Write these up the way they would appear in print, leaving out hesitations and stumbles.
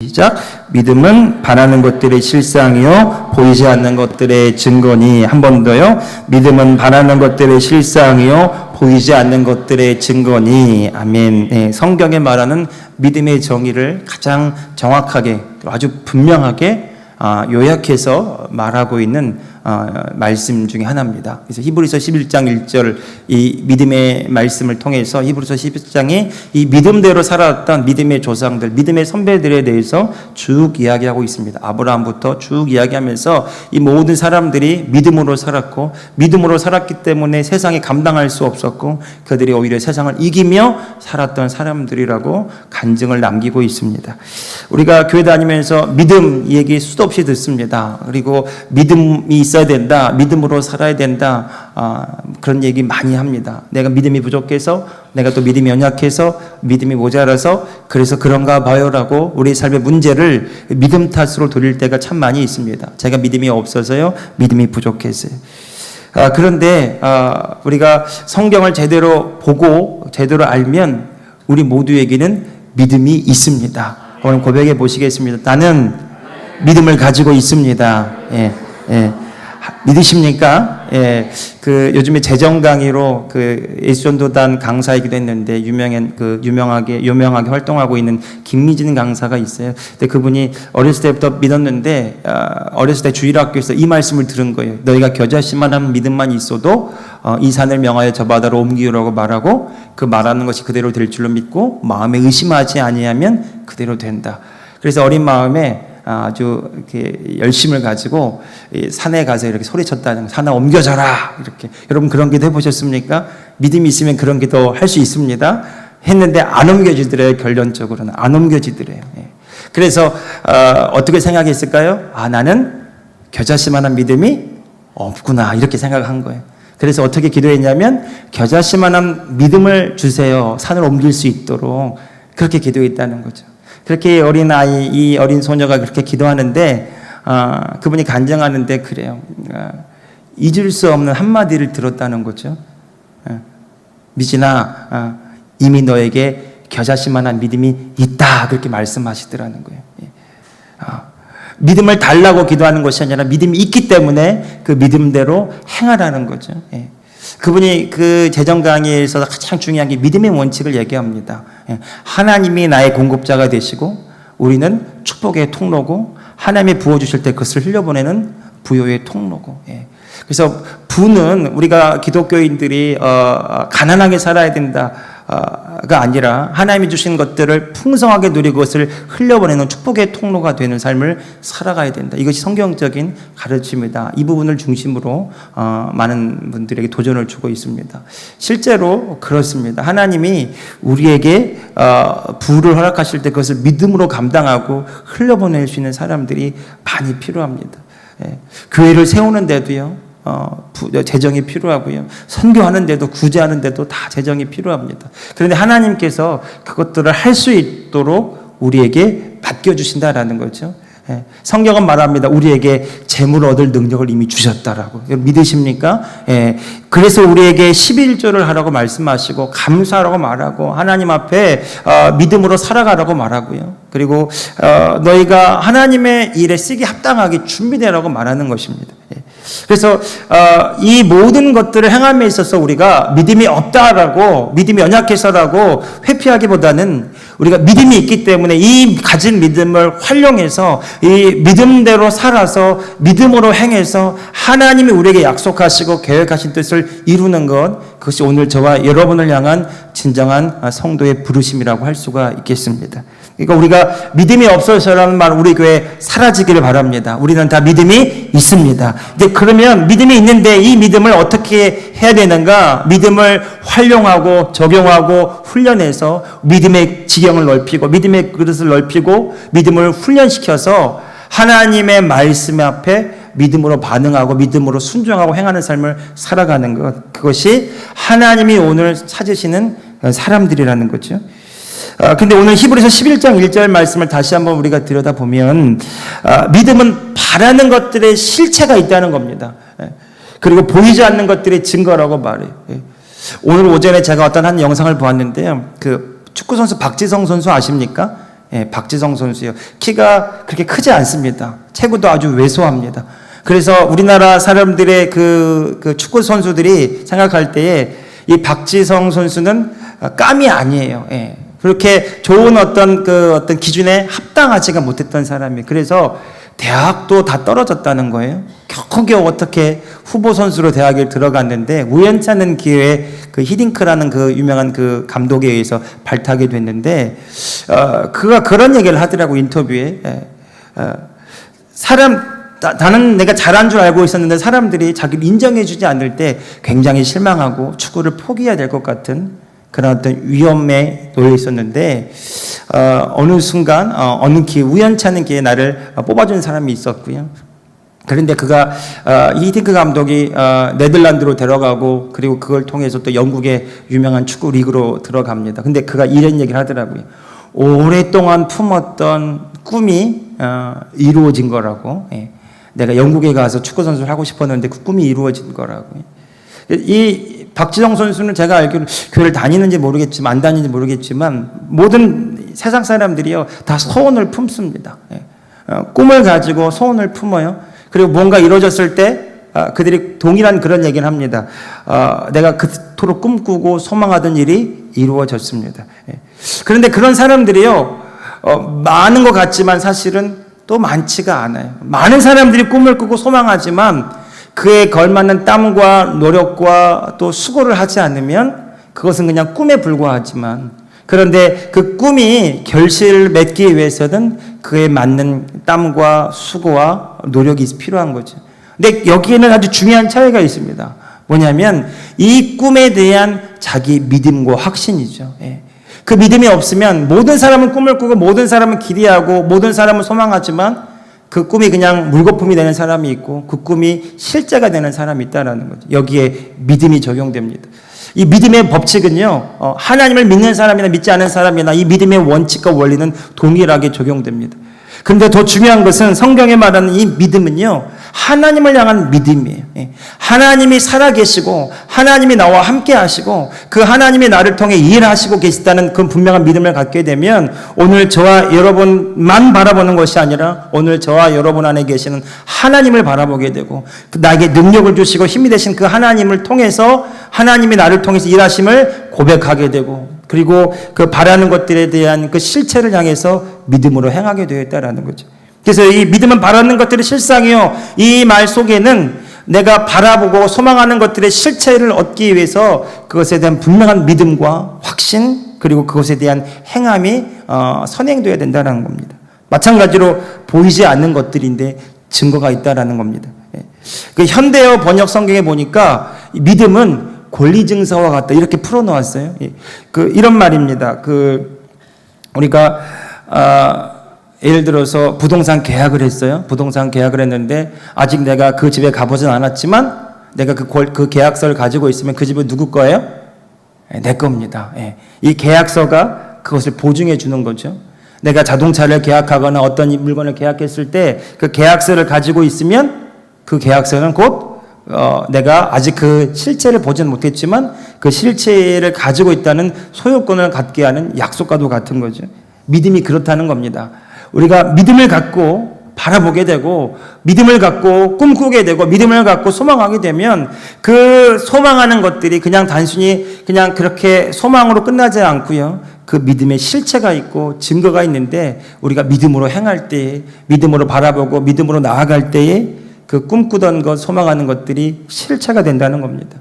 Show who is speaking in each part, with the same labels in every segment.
Speaker 1: 시작. 믿음은 바라는 것들의 실상이요 보이지 않는 것들의 증거니. 한 번 더요. 믿음은 바라는 것들의 실상이요 보이지 않는 것들의 증거니. 아멘. 네, 성경에 말하는 믿음의 정의를 가장 정확하게 아주 분명하게 요약해서 말하고 있는 말씀 중에 하나입니다. 그래서 히브리서 11장 1절 이 믿음의 말씀을 통해서 히브리서 11장이 이 믿음대로 살아왔던 믿음의 조상들, 믿음의 선배들에 대해서 쭉 이야기하고 있습니다. 아브라함부터 쭉 이야기하면서 이 모든 사람들이 믿음으로 살았고 믿음으로 살았기 때문에 세상이 감당할 수 없었고 그들이 오히려 세상을 이기며 살았던 사람들이라고 간증을 남기고 있습니다. 우리가 교회 다니면서 믿음 얘기 수도 없이 듣습니다. 그리고 믿음이 있어야 된다. 믿음으로 살아야 된다. 그런 얘기 많이 합니다. 내가 믿음이 부족해서, 내가 또 믿음이 연약해서, 믿음이 모자라서 그래서 그런가 봐요라고 우리 삶의 문제를 믿음 탓으로 돌릴 때가 참 많이 있습니다. 제가 믿음이 없어서요. 믿음이 부족해서요. 그런데 우리가 성경을 제대로 보고 제대로 알면 우리 모두에게는 믿음이 있습니다. 오늘 고백해 보시겠습니다. 나는 믿음을 가지고 있습니다. 예, 예. 믿으십니까? 예. 요즘에 재정 강의로 예수전도단 강사이기도 했는데 유명하게 활동하고 있는 김미진 강사가 있어요. 근데 그분이 어렸을 때부터 믿었는데 어렸을 때 주일학교에서 이 말씀을 들은 거예요. 너희가 겨자씨만한 믿음만 있어도 이 산을 명하여 저 바다로 옮기라고 말하고 그 말하는 것이 그대로 될 줄로 믿고 마음에 의심하지 아니하면 그대로 된다. 그래서 어린 마음에 아주 이렇게 열심을 가지고 산에 가서 이렇게 소리쳤다는, 산아 옮겨져라 이렇게. 여러분 그런 기도 해보셨습니까? 믿음이 있으면 그런 기도 할 수 있습니다. 했는데 안 옮겨지더래요. 결론적으로는 안 옮겨지더래요. 그래서 어떻게 생각했을까요? 나는 겨자씨만한 믿음이 없구나 이렇게 생각한 거예요. 그래서 어떻게 기도했냐면 겨자씨만한 믿음을 주세요. 산을 옮길 수 있도록 그렇게 기도했다는 거죠. 그렇게 이 어린 소녀가 그렇게 기도하는데 그분이 간증하는데 그래요. 잊을 수 없는 한마디를 들었다는 거죠. 미진아, 이미 너에게 겨자씨만한 믿음이 있다 그렇게 말씀하시더라는 거예요. 믿음을 달라고 기도하는 것이 아니라 믿음이 있기 때문에 그 믿음대로 행하라는 거죠. 그분이 그 재정 강의에서 가장 중요한 게 믿음의 원칙을 얘기합니다. 하나님이 나의 공급자가 되시고 우리는 축복의 통로고 하나님이 부어주실 때 그것을 흘려보내는 부요의 통로고. 그래서 부는 우리가 기독교인들이 가난하게 살아야 된다가 아니라 하나님이 주신 것들을 풍성하게 누리고 그것을 흘려보내는 축복의 통로가 되는 삶을 살아가야 된다. 이것이 성경적인 가르침이다. 이 부분을 중심으로 많은 분들에게 도전을 주고 있습니다. 실제로 그렇습니다. 하나님이 우리에게 부를 허락하실 때 그것을 믿음으로 감당하고 흘려보낼 수 있는 사람들이 많이 필요합니다. 교회를 세우는데도요. 재정이 필요하고요. 선교하는데도 구제하는데도 다 재정이 필요합니다. 그런데 하나님께서 그것들을 할 수 있도록 우리에게 맡겨주신다라는 거죠. 성경은 말합니다. 우리에게 재물을 얻을 능력을 이미 주셨다라고. 믿으십니까? 그래서 우리에게 11조를 하라고 말씀하시고 감사하라고 말하고 하나님 앞에 믿음으로 살아가라고 말하고요. 그리고 너희가 하나님의 일에 쓰기 합당하게 준비되라고 말하는 것입니다. 그래서 이 모든 것들을 행함에 있어서 우리가 믿음이 없다라고, 믿음이 연약해서라고 회피하기보다는 우리가 믿음이 있기 때문에 이 가진 믿음을 활용해서 이 믿음대로 살아서 믿음으로 행해서 하나님이 우리에게 약속하시고 계획하신 뜻을 이루는 것, 그것이 오늘 저와 여러분을 향한 진정한 성도의 부르심이라고 할 수가 있겠습니다. 그러니까 우리가 믿음이 없어서라는 말 우리 교회에 사라지기를 바랍니다. 우리는 다 믿음이 있습니다. 이제 그러면 믿음이 있는데 이 믿음을 어떻게 해야 되는가? 믿음을 활용하고 적용하고 훈련해서 믿음의 지경을 넓히고 믿음의 그릇을 넓히고 믿음을 훈련시켜서 하나님의 말씀 앞에 믿음으로 반응하고 믿음으로 순종하고 행하는 삶을 살아가는 것, 그것이 하나님이 오늘 찾으시는 사람들이라는 거죠. 근데 오늘 히브리서 11장 1절 말씀을 다시 한번 우리가 들여다보면 믿음은 바라는 것들의 실체가 있다는 겁니다. 그리고 보이지 않는 것들의 증거라고 말해요. 오늘 오전에 제가 어떤 한 영상을 보았는데요. 그 축구선수 박지성 선수 아십니까? 예, 박지성 선수요. 키가 그렇게 크지 않습니다. 체구도 아주 왜소합니다. 그래서 우리나라 사람들의 그 축구 선수들이 생각할 때에 이 박지성 선수는 깜이 아니에요. 예. 그렇게 좋은 어떤 기준에 합당하지가 못했던 사람이. 그래서 대학도 다 떨어졌다는 거예요. 겨우겨우 어떻게 후보 선수로 대학에 들어갔는데 우연치 않은 기회에 그 히딩크라는 그 유명한 그 감독에 의해서 발탁이 됐는데 그가 그런 얘기를 하더라고 인터뷰에. 나는 내가 잘한 줄 알고 있었는데 사람들이 자기를 인정해주지 않을 때 굉장히 실망하고 축구를 포기해야 될 것 같은 그런 어떤 위험에 놓여 있었는데 어느 순간 어느 기회 우연치 않은 기회에 나를 뽑아준 사람이 있었고요. 그런데 그가 히딩크 감독이 네덜란드로 데려가고 그리고 그걸 통해서 또 영국의 유명한 축구 리그로 들어갑니다. 근데 그가 이런 얘기를 하더라고요. 오랫동안 품었던 꿈이 이루어진 거라고. 예. 내가 영국에 가서 축구 선수를 하고 싶었는데 그 꿈이 이루어진 거라고. 이 박지성 선수는 제가 알기로 교회를 다니는지 모르겠지만 안 다니는지 모르겠지만 모든 세상 사람들이요 다 소원을 품습니다. 예. 꿈을 가지고 소원을 품어요. 그리고 뭔가 이루어졌을 때 그들이 동일한 그런 얘기를 합니다. 내가 그토록 꿈꾸고 소망하던 일이 이루어졌습니다. 예. 그런데 그런 사람들이요 많은 것 같지만 사실은 또 많지가 않아요. 많은 사람들이 꿈을 꾸고 소망하지만 그에 걸맞는 땀과 노력과 또 수고를 하지 않으면 그것은 그냥 꿈에 불과하지만 그런데 그 꿈이 결실을 맺기 위해서는 그에 맞는 땀과 수고와 노력이 필요한 거죠. 근데 여기에는 아주 중요한 차이가 있습니다. 뭐냐면 이 꿈에 대한 자기 믿음과 확신이죠. 예. 그 믿음이 없으면 모든 사람은 꿈을 꾸고 모든 사람은 기대하고 모든 사람은 소망하지만 그 꿈이 그냥 물거품이 되는 사람이 있고 그 꿈이 실제가 되는 사람이 있다는 거죠. 여기에 믿음이 적용됩니다. 이 믿음의 법칙은요, 하나님을 믿는 사람이나 믿지 않은 사람이나 이 믿음의 원칙과 원리는 동일하게 적용됩니다. 그런데 더 중요한 것은 성경에 말하는 이 믿음은요, 하나님을 향한 믿음이에요. 하나님이 살아계시고 하나님이 나와 함께 하시고 그 하나님이 나를 통해 일하시고 계시다는 그 분명한 믿음을 갖게 되면 오늘 저와 여러분만 바라보는 것이 아니라 오늘 저와 여러분 안에 계시는 하나님을 바라보게 되고 나에게 능력을 주시고 힘이 되신 그 하나님을 통해서 하나님이 나를 통해서 일하심을 고백하게 되고 그리고 그 바라는 것들에 대한 그 실체를 향해서 믿음으로 행하게 되어 있다는 거죠. 그래서 이 믿음은 바라는 것들의 실상이요. 이 말 속에는 내가 바라보고 소망하는 것들의 실체를 얻기 위해서 그것에 대한 분명한 믿음과 확신 그리고 그것에 대한 행함이 선행되어야 된다는 겁니다. 마찬가지로 보이지 않는 것들인데 증거가 있다라는 겁니다. 그 현대어 번역 성경에 보니까 믿음은 권리 증서와 같다 이렇게 풀어놓았어요. 이런 말입니다. 우리가 예를 들어서 부동산 계약을 했어요. 부동산 계약을 했는데 아직 내가 그 집에 가보진 않았지만 내가 그 계약서를 가지고 있으면 그 집은 누구 거예요? 내 겁니다. 이 계약서가 그것을 보증해 주는 거죠. 내가 자동차를 계약하거나 어떤 물건을 계약했을 때 그 계약서를 가지고 있으면 그 계약서는 곧 내가 아직 그 실체를 보지는 못했지만 그 실체를 가지고 있다는 소유권을 갖게 하는 약속과도 같은 거죠. 믿음이 그렇다는 겁니다. 우리가 믿음을 갖고 바라보게 되고 믿음을 갖고 꿈꾸게 되고 믿음을 갖고 소망하게 되면 그 소망하는 것들이 그냥 단순히 그냥 그렇게 소망으로 끝나지 않고요. 그 믿음의 실체가 있고 증거가 있는데 우리가 믿음으로 행할 때에 믿음으로 바라보고 믿음으로 나아갈 때에 그 꿈꾸던 것 소망하는 것들이 실체가 된다는 겁니다.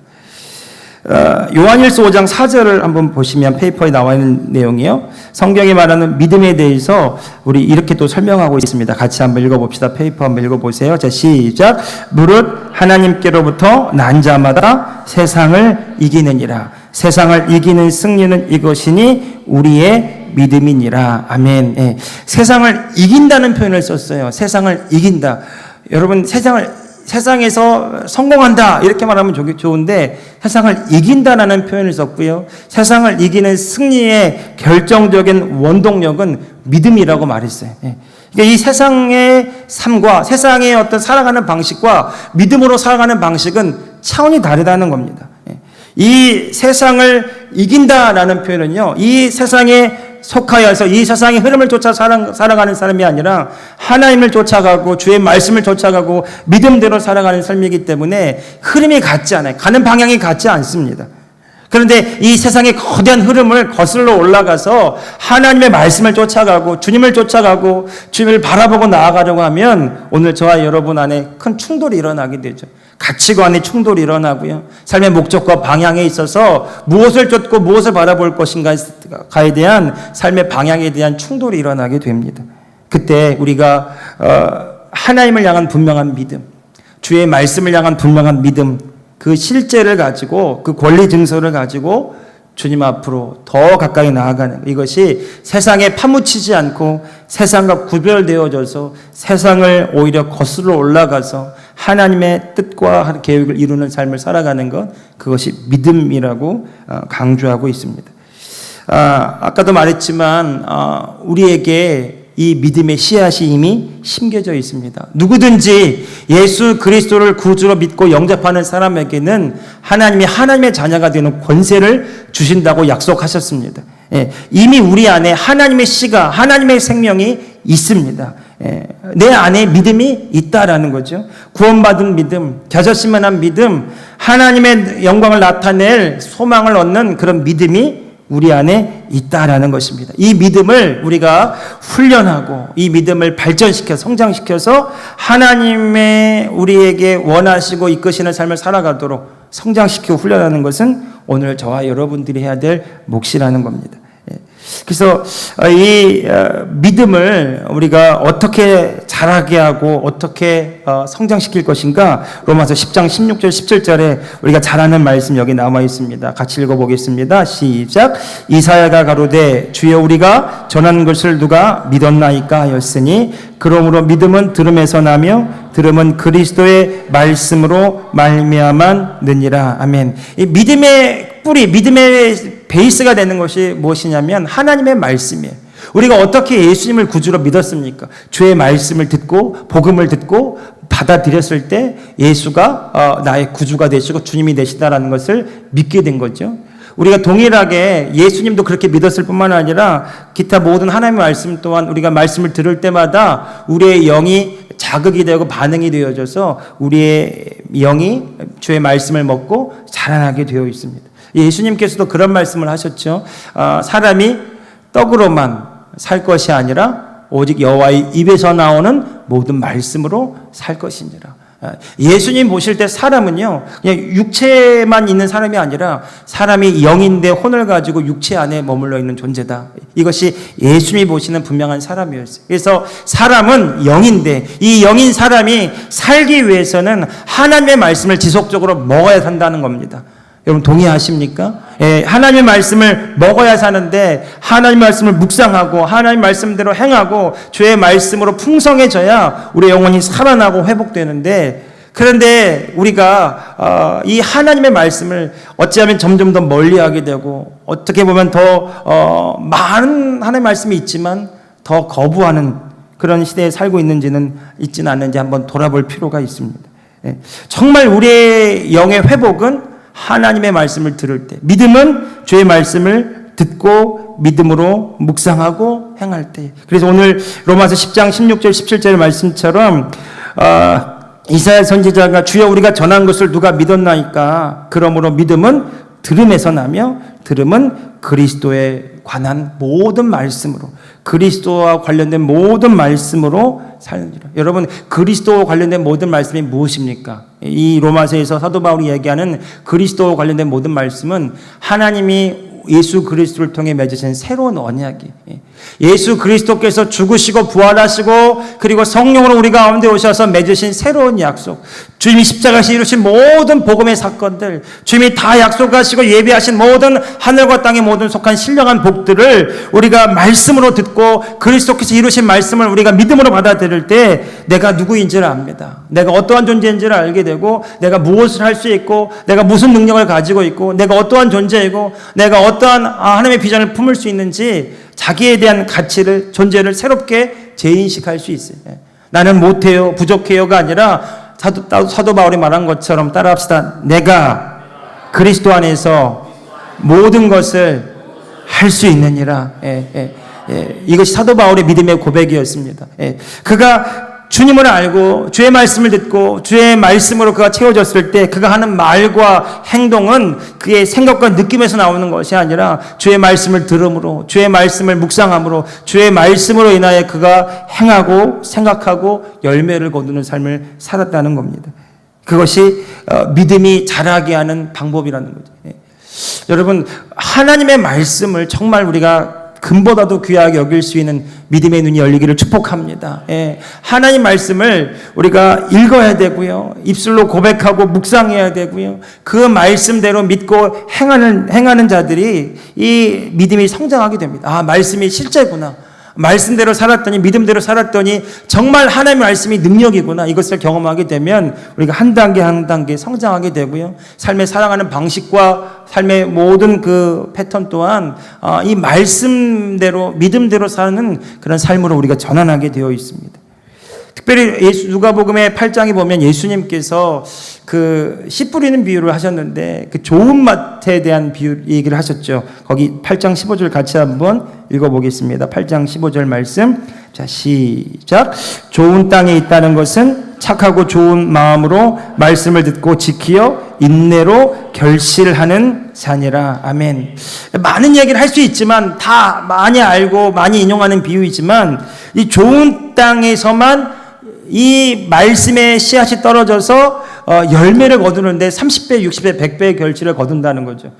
Speaker 1: 요한일서 5장 4절을 한번 보시면 페이퍼에 나와 있는 내용이에요. 성경이 말하는 믿음에 대해서 우리 이렇게 또 설명하고 있습니다. 같이 한번 읽어봅시다. 페이퍼 한번 읽어보세요. 자, 시작. 무릇 하나님께로부터 난 자마다 세상을 이기느니라. 세상을 이기는 승리는 이것이니 우리의 믿음이니라. 아멘. 예. 세상을 이긴다는 표현을 썼어요. 세상을 이긴다. 여러분 세상에서 성공한다 이렇게 말하면 좋은데 세상을 이긴다라는 표현을 썼고요. 세상을 이기는 승리의 결정적인 원동력은 믿음이라고 말했어요. 그러니까 이 세상의 삶과 세상의 어떤 살아가는 방식과 믿음으로 살아가는 방식은 차원이 다르다는 겁니다. 이 세상을 이긴다라는 표현은요. 이 세상의 속하여서 이 세상의 흐름을 쫓아 살아가는 사람이 아니라 하나님을 쫓아가고 주의 말씀을 쫓아가고 믿음대로 살아가는 삶이기 때문에 흐름이 같지 않아요. 가는 방향이 같지 않습니다. 그런데 이 세상의 거대한 흐름을 거슬러 올라가서 하나님의 말씀을 쫓아가고 주님을 쫓아가고 주님을 바라보고 나아가려고 하면 오늘 저와 여러분 안에 큰 충돌이 일어나게 되죠. 가치관의 충돌이 일어나고요. 삶의 목적과 방향에 있어서 무엇을 쫓고 무엇을 바라볼 것인가에 대한 삶의 방향에 대한 충돌이 일어나게 됩니다. 그때 우리가 하나님을 향한 분명한 믿음, 주의 말씀을 향한 분명한 믿음, 그 실제를 가지고 그 권리 증서를 가지고 주님 앞으로 더 가까이 나아가는 이것이 세상에 파묻히지 않고 세상과 구별되어져서 세상을 오히려 거슬러 올라가서 하나님의 뜻과 계획을 이루는 삶을 살아가는 것, 그것이 믿음이라고 강조하고 있습니다. 아까도 말했지만 우리에게 이 믿음의 씨앗이 이미 심겨져 있습니다. 누구든지 예수 그리스도를 구주로 믿고 영접하는 사람에게는 하나님의 자녀가 되는 권세를 주신다고 약속하셨습니다. 이미 우리 안에 하나님의 씨가, 하나님의 생명이 있습니다. 내 안에 믿음이 있다라는 거죠. 구원받은 믿음, 겨자씨만한 믿음, 하나님의 영광을 나타낼 소망을 얻는 그런 믿음이 우리 안에 있다라는 것입니다. 이 믿음을 우리가 훈련하고 이 믿음을 발전시켜 성장시켜서 하나님의 우리에게 원하시고 이끄시는 삶을 살아가도록 성장시키고 훈련하는 것은 오늘 저와 여러분들이 해야 될 몫이라는 겁니다. 그래서 이 믿음을 우리가 어떻게 자라게 하고 어떻게 성장시킬 것인가, 로마서 10장 16절 17절에 우리가 잘 아는 말씀 여기 나와 있습니다. 같이 읽어보겠습니다. 시작. 이사야가 가로되 주여 우리가 전한 것을 누가 믿었나이까 하였으니 그러므로 믿음은 들음에서 나며 들음은 그리스도의 말씀으로 말미암았느니라. 아멘. 이 믿음의 뿌리, 믿음의 베이스가 되는 것이 무엇이냐면 하나님의 말씀이에요. 우리가 어떻게 예수님을 구주로 믿었습니까? 주의 말씀을 듣고 복음을 듣고 받아들였을 때 예수가 나의 구주가 되시고 주님이 되시다라는 것을 믿게 된 거죠. 우리가 동일하게 예수님도 그렇게 믿었을 뿐만 아니라 기타 모든 하나님의 말씀 또한 우리가 말씀을 들을 때마다 우리의 영이 자극이 되고 반응이 되어져서 우리의 영이 주의 말씀을 먹고 자라나게 되어 있습니다. 예수님께서도 그런 말씀을 하셨죠. 사람이 떡으로만 살 것이 아니라 오직 여호와의 입에서 나오는 모든 말씀으로 살 것이니라. 예수님 보실 때 사람은요, 그냥 육체만 있는 사람이 아니라 사람이 영인데 혼을 가지고 육체 안에 머물러 있는 존재다. 이것이 예수님이 보시는 분명한 사람이었어요. 그래서 사람은 영인데 이 영인 사람이 살기 위해서는 하나님의 말씀을 지속적으로 먹어야 산다는 겁니다. 여러분 동의하십니까? 하나님의 말씀을 먹어야 사는데 하나님의 말씀을 묵상하고 하나님의 말씀대로 행하고 주의 말씀으로 풍성해져야 우리의 영혼이 살아나고 회복되는데, 그런데 우리가 이 하나님의 말씀을 어찌하면 점점 더 멀리하게 되고 어떻게 보면 더 많은 하나님의 말씀이 있지만 더 거부하는 그런 시대에 살고 있지는 않는지 한번 돌아볼 필요가 있습니다. 정말 우리의 영의 회복은 하나님의 말씀을 들을 때, 믿음은 주의 말씀을 듣고 믿음으로 묵상하고 행할 때. 그래서 오늘 로마서 10장 16절 17절 말씀처럼 이사야 선지자가 주여 우리가 전한 것을 누가 믿었나이까. 그러므로 믿음은 들음에서 나며 들음은 그리스도에 관한 모든 말씀으로, 그리스도와 관련된 모든 말씀으로 살리라. 여러분, 그리스도와 관련된 모든 말씀이 무엇입니까? 이 로마서에서 사도 바울이 얘기하는 그리스도와 관련된 모든 말씀은 하나님이 예수 그리스도를 통해 맺으신 새로운 언약이, 예수 그리스도께서 죽으시고 부활하시고 그리고 성령으로 우리 가운데 오셔서 맺으신 새로운 약속, 주님이 십자가에서 이루신 모든 복음의 사건들, 주님이 다 약속하시고 예비하신 모든 하늘과 땅의 모든 속한 신령한 복들을 우리가 말씀으로 듣고 그리스도께서 이루신 말씀을 우리가 믿음으로 받아들일 때 내가 누구인지를 압니다. 내가 어떠한 존재인지를 알게 되고 내가 무엇을 할 수 있고 내가 무슨 능력을 가지고 있고 내가 어떠한 존재이고 내가 어떠한 하나님의 비전을 품을 수 있는지 자기에 대한 가치를, 존재를 새롭게 재인식할 수 있어요. 나는 못해요, 부족해요가 아니라 사도 바울이 말한 것처럼 따라합시다. 내가 그리스도 안에서 모든 것을 할 수 있느니라. 이것이 사도 바울의 믿음의 고백이었습니다. 그가 주님을 알고 주의 말씀을 듣고 주의 말씀으로 그가 채워졌을 때 그가 하는 말과 행동은 그의 생각과 느낌에서 나오는 것이 아니라 주의 말씀을 들음으로, 주의 말씀을 묵상함으로, 주의 말씀으로 인하여 그가 행하고 생각하고 열매를 거두는 삶을 살았다는 겁니다. 그것이 믿음이 자라게 하는 방법이라는 거죠. 여러분, 하나님의 말씀을 정말 우리가 금보다도 귀하게 여길 수 있는 믿음의 눈이 열리기를 축복합니다. 하나님 말씀을 우리가 읽어야 되고요. 입술로 고백하고 묵상해야 되고요. 그 말씀대로 믿고 행하는 자들이 이 믿음이 성장하게 됩니다. 아, 말씀이 실제구나. 말씀대로 살았더니, 믿음대로 살았더니 정말 하나님의 말씀이 능력이구나. 이것을 경험하게 되면 우리가 한 단계 한 단계 성장하게 되고요. 삶의 살아가는 방식과 삶의 모든 그 패턴 또한 이 말씀대로, 믿음대로 사는 그런 삶으로 우리가 전환하게 되어 있습니다. 특별히 누가복음의 8장에 보면 예수님께서 그 씨 뿌리는 비유를 하셨는데 그 좋은 맛에 대한 얘기를 하셨죠. 거기 8장 15절 같이 한번 읽어보겠습니다. 8장 15절 말씀. 자, 시작. 좋은 땅에 있다는 것은 착하고 좋은 마음으로 말씀을 듣고 지키어 인내로 결실하는 자니라. 아멘. 많은 얘기를 할 수 있지만 다 많이 알고 많이 인용하는 비유이지만 이 좋은 땅에서만 이 말씀의 씨앗이 떨어져서 열매를 거두는데 30배, 60배, 100배의 결실을 거둔다는 거죠.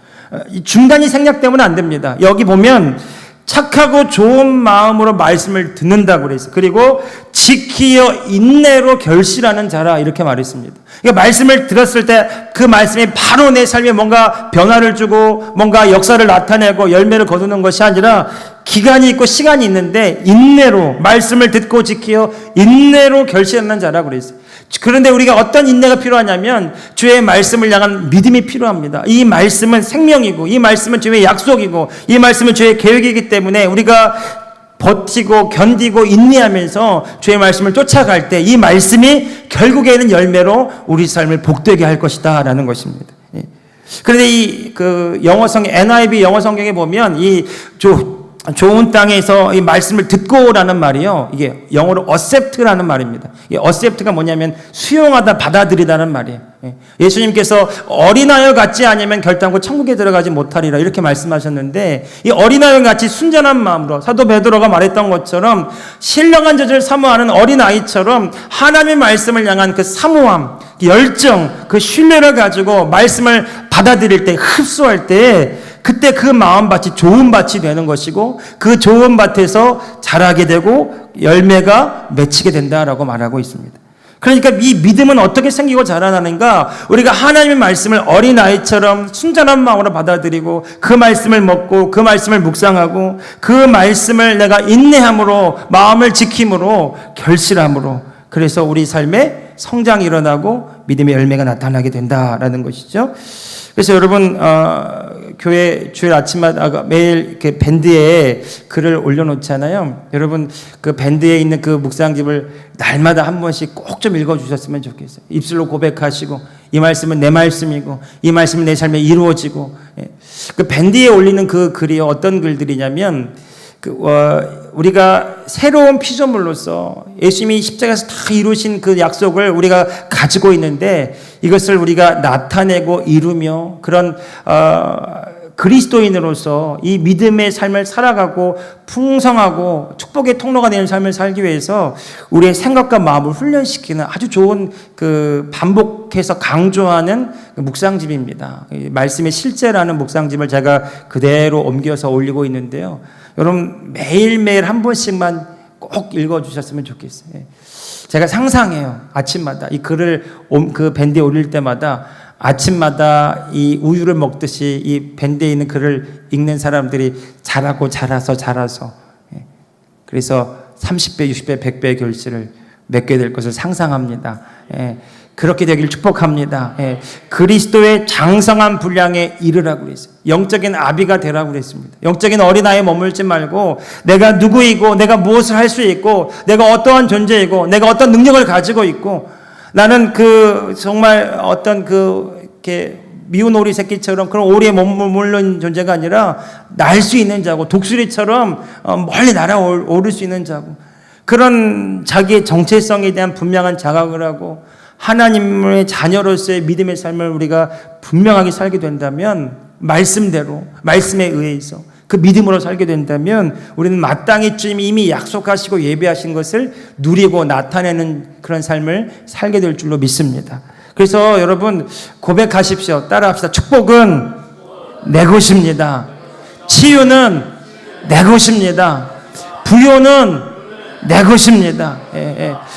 Speaker 1: 이 중단이 생략되면 안 됩니다. 여기 보면 착하고 좋은 마음으로 말씀을 듣는다고 그랬어요. 그리고 지키어 인내로 결실하는 자라 이렇게 말했습니다. 그러니까 말씀을 들었을 때 그 말씀이 바로 내 삶에 뭔가 변화를 주고 뭔가 역사를 나타내고 열매를 거두는 것이 아니라 기간이 있고 시간이 있는데 인내로 말씀을 듣고 지키어 인내로 결실하는 자라고 그랬어요. 그런데 우리가 어떤 인내가 필요하냐면 주의 말씀을 향한 믿음이 필요합니다. 이 말씀은 생명이고 이 말씀은 주의 약속이고 이 말씀은 주의 계획이기 때문에 우리가 버티고 견디고 인내하면서 주의 말씀을 쫓아갈 때 이 말씀이 결국에는 열매로 우리 삶을 복되게 할 것이다 라는 것입니다. 그런데 이 그 영어성 NIV 영어 성경에 보면 이 좋은 땅에서 이 말씀을 듣고라는 말이요. 이게 영어로 accept라는 말입니다. 이 accept가 뭐냐면 수용하다, 받아들이다는 말이에요. 예수님께서 어린아이와 같지 않으면 결단코 천국에 들어가지 못하리라 이렇게 말씀하셨는데 이 어린아이와 같이 순전한 마음으로 사도 베드로가 말했던 것처럼 신령한 젖을 사모하는 어린아이처럼 하나님의 말씀을 향한 그 사모함, 열정, 그 신뢰를 가지고 말씀을 받아들일 때, 흡수할 때 그때 그 마음밭이 좋은 밭이 되는 것이고 그 좋은 밭에서 자라게 되고 열매가 맺히게 된다라고 말하고 있습니다. 그러니까 이 믿음은 어떻게 생기고 자라나는가? 우리가 하나님의 말씀을 어린아이처럼 순전한 마음으로 받아들이고 그 말씀을 먹고 그 말씀을 묵상하고 그 말씀을 내가 인내함으로 마음을 지킴으로 결실함으로 그래서 우리 삶에 성장이 일어나고 믿음의 열매가 나타나게 된다라는 것이죠. 그래서 여러분 교회 주일 아침마다 매일 이렇게 밴드에 글을 올려놓잖아요. 여러분 그 밴드에 있는 그 묵상집을 날마다 한 번씩 꼭 좀 읽어주셨으면 좋겠어요. 입술로 고백하시고 이 말씀은 내 말씀이고 이 말씀은 내 삶에 이루어지고 그 밴드에 올리는 그 글이 어떤 글들이냐면 우리가 새로운 피조물로서 예수님이 십자가에서 다 이루신 그 약속을 우리가 가지고 있는데 이것을 우리가 나타내고 이루며 그런 그리스도인으로서 이 믿음의 삶을 살아가고 풍성하고 축복의 통로가 되는 삶을 살기 위해서 우리의 생각과 마음을 훈련시키는 아주 좋은 그 반복해서 강조하는 묵상집입니다. 말씀의 실제라는 묵상집을 제가 그대로 옮겨서 올리고 있는데요. 여러분 매일매일 한 번씩만 꼭 읽어주셨으면 좋겠어요. 제가 상상해요. 아침마다 이 글을 그 밴드에 올릴 때마다 아침마다 이 우유를 먹듯이 이 밴드에 있는 글을 읽는 사람들이 자라고 자라서 그래서 30배, 60배, 100배의 결실을 맺게 될 것을 상상합니다. 그렇게 되길 축복합니다. 그리스도의 장성한 분량에 이르라고 그랬어요. 영적인 아비가 되라고 그랬습니다. 영적인 어린아이에 머물지 말고 내가 누구이고 내가 무엇을 할 수 있고 내가 어떠한 존재이고 내가 어떤 능력을 가지고 있고 나는 그 정말 어떤 그 이렇게 미운 오리 새끼처럼 그런 오리에 머무르는 존재가 아니라 날 수 있는 자고 독수리처럼 멀리 날아오를 수 있는 자고 그런 자기의 정체성에 대한 분명한 자각을 하고 하나님의 자녀로서의 믿음의 삶을 우리가 분명하게 살게 된다면 말씀대로 말씀에 의해서 그 믿음으로 살게 된다면 우리는 마땅히 주님이 이미 약속하시고 예배하신 것을 누리고 나타내는 그런 삶을 살게 될 줄로 믿습니다. 그래서 여러분 고백하십시오. 따라합시다. 축복은 내 것입니다. 치유는 내 것입니다. 부요는 내 것입니다.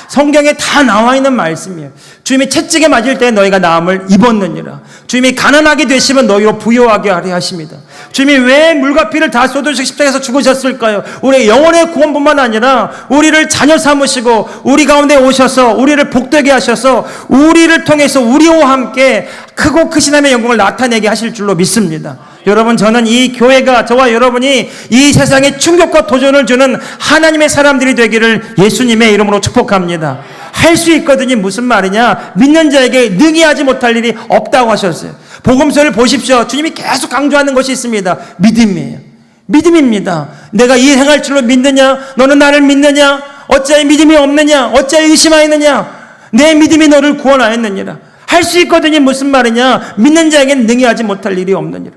Speaker 1: 성경에 다 나와 있는 말씀이에요. 주님이 채찍에 맞을 때 너희가 나음을 입었느니라. 주님이 가난하게 되시면 너희로 부요하게 하려 하십니다. 주님이 왜 물과 피를 다 쏟으시고 십자가에서 죽으셨을까요? 우리의 영혼의 구원뿐만 아니라 우리를 자녀 삼으시고 우리 가운데 오셔서 우리를 복되게 하셔서 우리를 통해서 우리와 함께 크고 크신 하나님의 영광을 나타내게 하실 줄로 믿습니다. 여러분, 저는 이 교회가 저와 여러분이 이 세상에 충격과 도전을 주는 하나님의 사람들이 되기를 예수님의 이름으로 축복합니다. 할 수 있거든요. 무슨 말이냐? 믿는 자에게 능히 하지 못할 일이 없다고 하셨어요. 복음서를 보십시오. 주님이 계속 강조하는 것이 있습니다. 믿음이에요. 믿음입니다. 내가 이 행할 줄로 믿느냐? 너는 나를 믿느냐? 어찌하여 믿음이 없느냐? 어찌하여 의심하였느냐? 내 믿음이 너를 구원하였느니라. 할 수 있거든요. 무슨 말이냐? 믿는 자에게는 능히 하지 못할 일이 없느니라.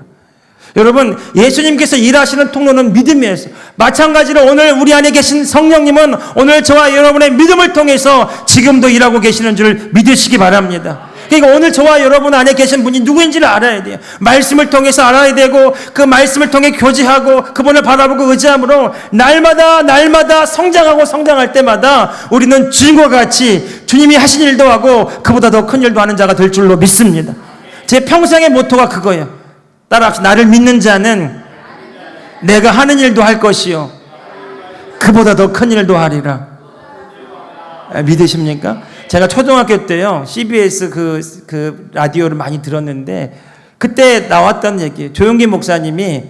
Speaker 1: 여러분, 예수님께서 일하시는 통로는 믿음이에요. 마찬가지로 오늘 우리 안에 계신 성령님은 오늘 저와 여러분의 믿음을 통해서 지금도 일하고 계시는 줄 믿으시기 바랍니다. 그러니까 오늘 저와 여러분 안에 계신 분이 누구인지를 알아야 돼요. 말씀을 통해서 알아야 되고 그 말씀을 통해 교제하고 그분을 바라보고 의지함으로 날마다 성장할 때마다 우리는 주님과 같이 주님이 하신 일도 하고 그보다 더 큰 일도 하는 자가 될 줄로 믿습니다. 제 평생의 모토가 그거예요. 따라합시다. 나를 믿는 자는 내가 하는 일도 할 것이요 그보다 더 큰 일도 하리라. 믿으십니까? 제가 초등학교 때요 CBS 그 라디오를 많이 들었는데 그때 나왔던 얘기예요. 조용기 목사님이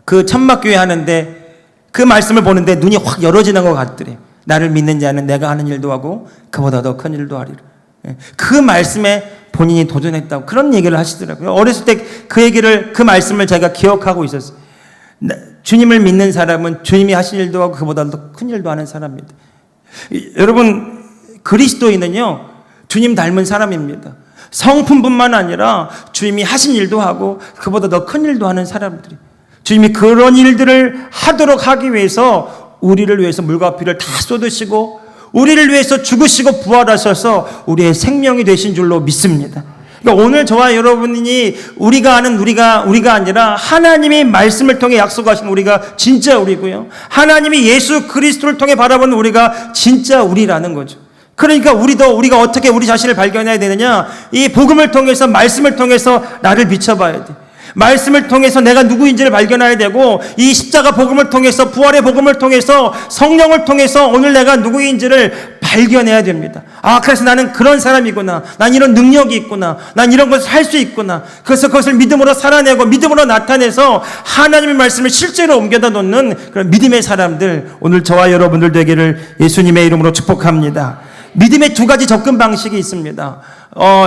Speaker 1: 그 천막교회 하는데 그 말씀을 보는데 눈이 확 열어지는 것 같더래요. 나를 믿는 자는 내가 하는 일도 하고 그보다 더 큰 일도 하리라. 그 말씀에 본인이 도전했다고 그런 얘기를 하시더라고요. 어렸을 때 그 말씀을 제가 기억하고 있었어요. 주님을 믿는 사람은 주님이 하신 일도 하고 그보다 더 큰 일도 하는 사람입니다. 여러분, 그리스도인은요 주님 닮은 사람입니다. 성품뿐만 아니라 주님이 하신 일도 하고 그보다 더 큰 일도 하는 사람들이, 주님이 그런 일들을 하도록 하기 위해서 우리를 위해서 물과 피를 다 쏟으시고 우리를 위해서 죽으시고 부활하셔서 우리의 생명이 되신 줄로 믿습니다. 그러니까 오늘 저와 여러분이 우리가 아는 우리가 아니라 하나님이 말씀을 통해 약속하신 우리가 진짜 우리고요. 하나님이 예수 그리스도를 통해 바라보는 우리가 진짜 우리라는 거죠. 그러니까 우리가 어떻게 우리 자신을 발견해야 되느냐? 이 복음을 통해서 말씀을 통해서 나를 비춰봐야 돼. 말씀을 통해서 내가 누구인지를 발견해야 되고 이 십자가 복음을 통해서 부활의 복음을 통해서 성령을 통해서 오늘 내가 누구인지를 발견해야 됩니다. 아, 그래서 나는 그런 사람이구나. 난 이런 능력이 있구나. 난 이런 것을 할 수 있구나. 그래서 그것을 믿음으로 살아내고 믿음으로 나타내서 하나님의 말씀을 실제로 옮겨다 놓는 그런 믿음의 사람들, 오늘 저와 여러분들 되기를 예수님의 이름으로 축복합니다. 믿음의 두 가지 접근 방식이 있습니다.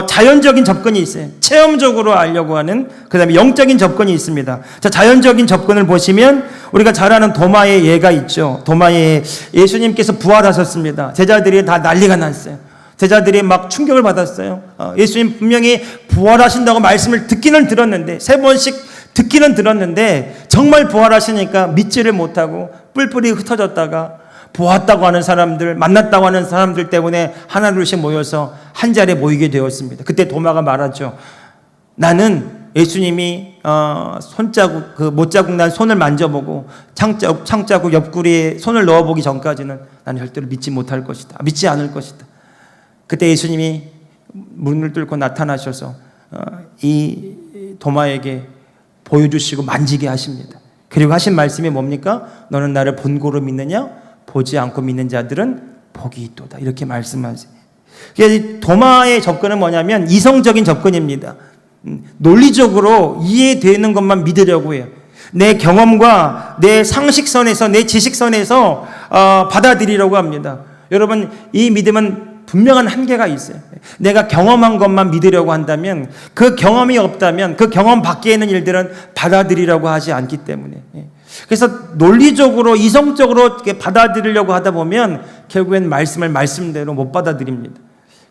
Speaker 1: 자연적인 접근이 있어요. 체험적으로 알려고 하는, 그 다음에 영적인 접근이 있습니다. 자, 자연적인 접근을 보시면 우리가 잘 아는 도마의 예가 있죠. 도마의 예수님께서 부활하셨습니다. 제자들이 다 난리가 났어요. 제자들이 막 충격을 받았어요. 예수님 분명히 부활하신다고 말씀을 듣기는 들었는데, 3번씩 듣기는 들었는데 정말 부활하시니까 믿지를 못하고 뿔뿔이 흩어졌다가 보았다고 하는 사람들, 만났다고 하는 사람들 때문에 하나둘씩 모여서 한 자리에 모이게 되었습니다. 그때 도마가 말하죠. 나는 예수님이 손자국, 그 못자국 난 손을 만져보고 창자국 옆구리에 손을 넣어보기 전까지는 나는 절대로 믿지 못할 것이다. 믿지 않을 것이다. 그때 예수님이 문을 뚫고 나타나셔서 이 도마에게 보여주시고 만지게 하십니다. 그리고 하신 말씀이 뭡니까? 너는 나를 본고로 믿느냐? 보지 않고 믿는 자들은 복이 있도다. 이렇게 말씀하세요. 도마의 접근은 뭐냐면 이성적인 접근입니다. 논리적으로 이해되는 것만 믿으려고 해요. 내 경험과 내 상식선에서, 내 지식선에서 받아들이려고 합니다. 여러분, 이 믿음은 분명한 한계가 있어요. 내가 경험한 것만 믿으려고 한다면, 그 경험이 없다면 그 경험 밖에 있는 일들은 받아들이려고 하지 않기 때문에. 그래서 논리적으로 이성적으로 이렇게 받아들이려고 하다 보면 결국엔 말씀을 말씀대로 못 받아들입니다.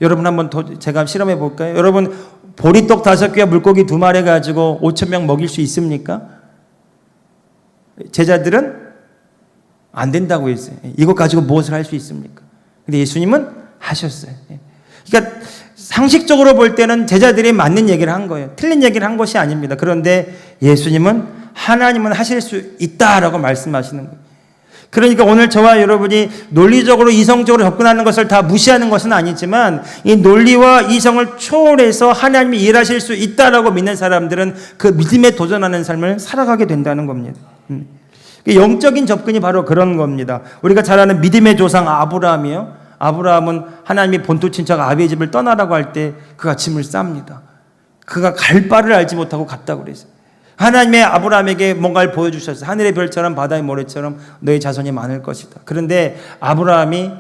Speaker 1: 여러분 한번 더 제가 실험해 볼까요? 여러분 보리떡 5개와 물고기 2마리 가지고 5,000명 먹일 수 있습니까? 제자들은 안 된다고 했어요. 이거 가지고 무엇을 할 수 있습니까? 근데 예수님은 하셨어요. 그러니까 상식적으로 볼 때는 제자들이 맞는 얘기를 한 거예요. 틀린 얘기를 한 것이 아닙니다. 그런데 예수님은 하나님은 하실 수 있다라고 말씀하시는 거예요. 그러니까 오늘 저와 여러분이 논리적으로 이성적으로 접근하는 것을 다 무시하는 것은 아니지만 이 논리와 이성을 초월해서 하나님이 일하실 수 있다라고 믿는 사람들은 그 믿음에 도전하는 삶을 살아가게 된다는 겁니다. 영적인 접근이 바로 그런 겁니다. 우리가 잘 아는 믿음의 조상 아브라함이요. 아브라함은 하나님이 본토 친척 아비의 집을 떠나라고 할 때 그가 짐을 쌉니다. 그가 갈 바를 알지 못하고 갔다고 그랬어요. 하나님의 아브라함에게 뭔가를 보여주셨어요. 하늘의 별처럼 바다의 모래처럼 너의 자손이 많을 것이다. 그런데 아브라함이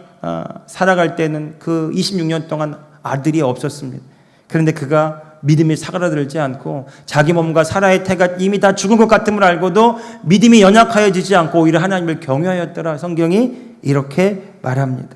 Speaker 1: 살아갈 때는 그 26년 동안 아들이 없었습니다. 그런데 그가 믿음이 사그라들지 않고 자기 몸과 사라의 태가 이미 다 죽은 것 같음을 알고도 믿음이 연약하여지지 않고 오히려 하나님을 경외하였더라. 성경이 이렇게 말합니다.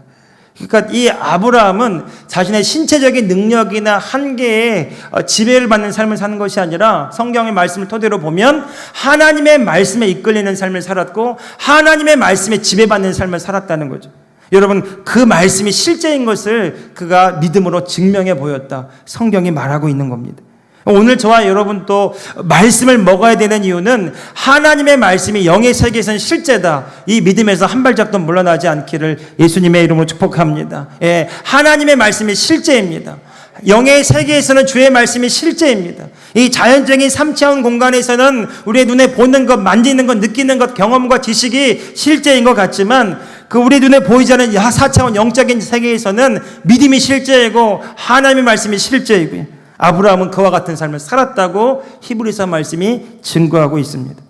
Speaker 1: 그러니까 이 아브라함은 자신의 신체적인 능력이나 한계에 지배를 받는 삶을 사는 것이 아니라 성경의 말씀을 토대로 보면 하나님의 말씀에 이끌리는 삶을 살았고 하나님의 말씀에 지배받는 삶을 살았다는 거죠. 여러분 그 말씀이 실제인 것을 그가 믿음으로 증명해 보였다. 성경이 말하고 있는 겁니다. 오늘 저와 여러분 또 말씀을 먹어야 되는 이유는 하나님의 말씀이 영의 세계에서는 실제다. 이 믿음에서 한 발짝도 물러나지 않기를 예수님의 이름으로 축복합니다. 예, 하나님의 말씀이 실제입니다. 영의 세계에서는 주의 말씀이 실제입니다. 이 자연적인 3차원 공간에서는 우리의 눈에 보는 것, 만지는 것, 느끼는 것, 경험과 지식이 실제인 것 같지만 그 우리 눈에 보이지 않는 4차원 영적인 세계에서는 믿음이 실제이고 하나님의 말씀이 실제이고요. 아브라함은 그와 같은 삶을 살았다고 히브리서 말씀이 증거하고 있습니다.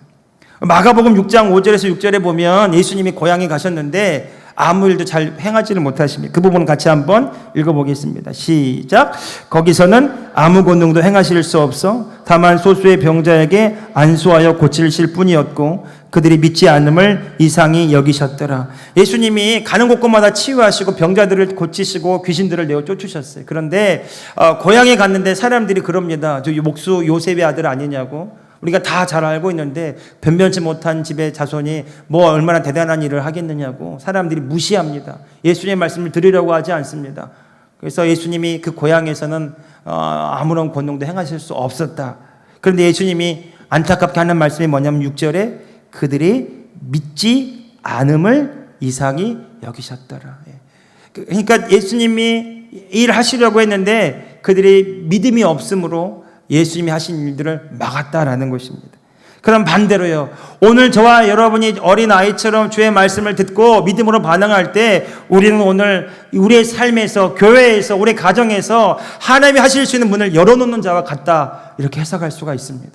Speaker 1: 마가복음 6장 5절에서 6절에 보면 예수님이 고향에 가셨는데 아무 일도 잘 행하지를 못하십니다. 그 부분 같이 한번 읽어보겠습니다. 시작. 거기서는 아무 권능도 행하실 수 없어 다만 소수의 병자에게 안수하여 고치실 뿐이었고 그들이 믿지 않음을 이상히 여기셨더라. 예수님이 가는 곳곳마다 치유하시고 병자들을 고치시고 귀신들을 내어 쫓으셨어요. 그런데 고향에 갔는데 사람들이 그럽니다. 저 목수 요셉의 아들 아니냐고. 우리가 다 잘 알고 있는데 변변치 못한 집의 자손이 뭐 얼마나 대단한 일을 하겠느냐고 사람들이 무시합니다. 예수님의 말씀을 들으려고 하지 않습니다. 그래서 예수님이 그 고향에서는 아무런 권능도 행하실 수 없었다. 그런데 예수님이 안타깝게 하는 말씀이 뭐냐면 6절에 그들이 믿지 않음을 이상히 여기셨더라. 그러니까 예수님이 일하시려고 했는데 그들이 믿음이 없으므로 예수님이 하신 일들을 막았다라는 것입니다. 그럼 반대로요. 오늘 저와 여러분이 어린아이처럼 주의 말씀을 듣고 믿음으로 반응할 때 우리는 오늘 우리의 삶에서 교회에서 우리 가정에서 하나님이 하실 수 있는 문을 열어놓는 자와 같다. 이렇게 해석할 수가 있습니다.